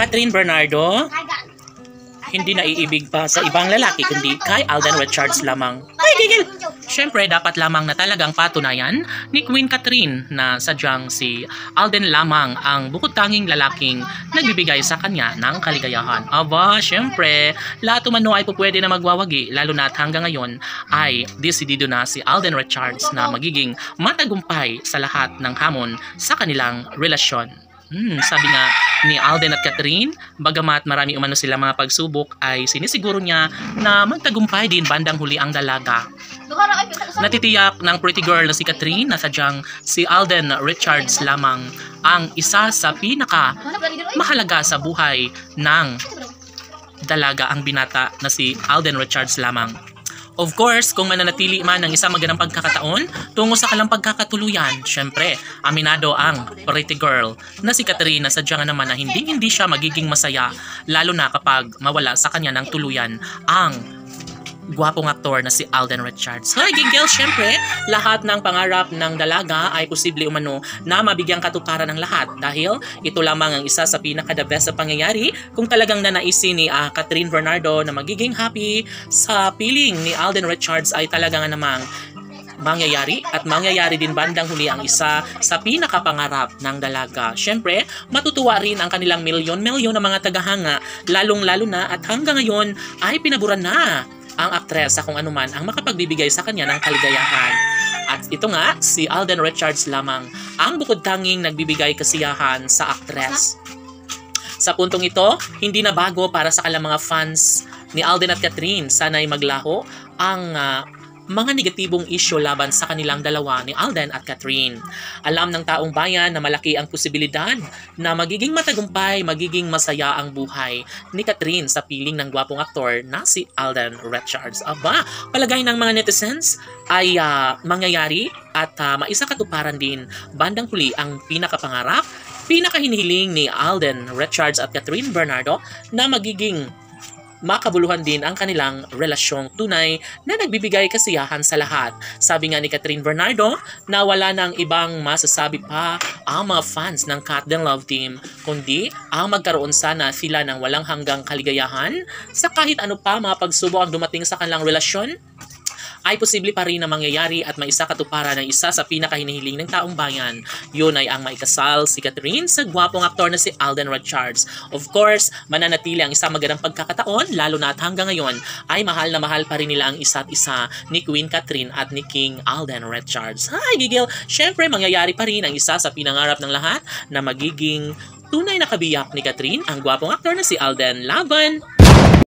Catherine Bernardo hindi naiibig pa sa ibang lalaki kundi kay Alden Richards lamang. Ay, gigil! Siyempre, dapat lamang na talagang patunayan ni Queen Catherine na sadyang si Alden lamang ang bukod tanging lalaking nagbibigay sa kanya ng kaligayahan. Aba, siyempre, lahat umano ay pupwede na magwawagi, lalo na at hanggang ngayon ay desidido na si Alden Richards na magiging matagumpay sa lahat ng hamon sa kanilang relasyon. Sabi nga ni Alden at Catherine, bagamat marami umano sila mga pagsubok, ay sinisiguro niya na magtagumpay din bandang huli ang dalaga. Natitiyak ng pretty girl na si Catherine na sadyang si Alden Richards lamang ang isa sa pinaka mahalaga sa buhay ng dalaga, ang binata na si Alden Richards lamang. Of course, kung mananatili man ng isang magandang pagkakataon tungo sa kalang pagkakatuluyan, syempre, aminado ang pretty girl na si Catherine na sadyang naman na hindi siya magiging masaya, lalo na kapag mawala sa kanya ng tuluyan ang gwapong aktor na si Alden Richards. Hi, gigil, syempre, lahat ng pangarap ng dalaga ay posible umano na mabigyang katuparan ng lahat dahil ito lamang ang isa sa pinaka-the best sa pangyayari kung talagang nanaisin ni Catherine Bernardo na magiging happy sa piling ni Alden Richards ay talagang namang mangyayari at mangyayari din bandang huli ang isa sa pinakapangarap ng dalaga. Syempre, matutuwa rin ang kanilang milyon-milyon na mga tagahanga, lalong-lalo na at hanggang ngayon ay pinaburan na ang aktres sa kung anuman ang makapagbibigay sa kanya ng kaligayahan. At ito nga, si Alden Richards lamang ang bukod tanging nagbibigay kasiyahan sa aktres. Sa puntong ito, hindi na bago para sa kalang mga fans ni Alden at Catherine. Sana'y maglaho ang mga negatibong isyu laban sa kanilang dalawa ni Alden at Catherine. Alam ng taong bayan na malaki ang posibilidad na magiging matagumpay, magiging masaya ang buhay ni Catherine sa piling ng gwapong aktor na si Alden Richards. Aba, palagay ng mga netizens ay mangyayari at maisakatuparan din bandang huli ang pinakapangarap, pinakahinihiling ni Alden Richards at Catherine Bernardo na magiging makabuluhan din ang kanilang relasyong tunay na nagbibigay kasiyahan sa lahat. Sabi nga ni Catherine Bernardo na wala nang ibang masasabi pa ang mga fans ng Cat Den Love Team, kundi ang magkaroon sana sila ng walang hanggang kaligayahan sa kahit ano pa mga pagsubok ang dumating sa kanilang relasyon, ay posible pa rin na mangyayari at maisakatuparan ng isa sa pinakahinihiling ng taong bayan. Yun ay ang maikasal si Catherine sa gwapong aktor na si Alden Richards. Of course, mananatili ang isang magandang pagkakataon, lalo na at hanggang ngayon ay mahal na mahal pa rin nila ang isa't isa ni Queen Catherine at ni King Alden Richards. Hi, gigil! Syempre, mangyayari pa rin ang isa sa pinangarap ng lahat na magiging tunay na kabiyak ni Catherine, ang gwapong aktor na si Alden Laban.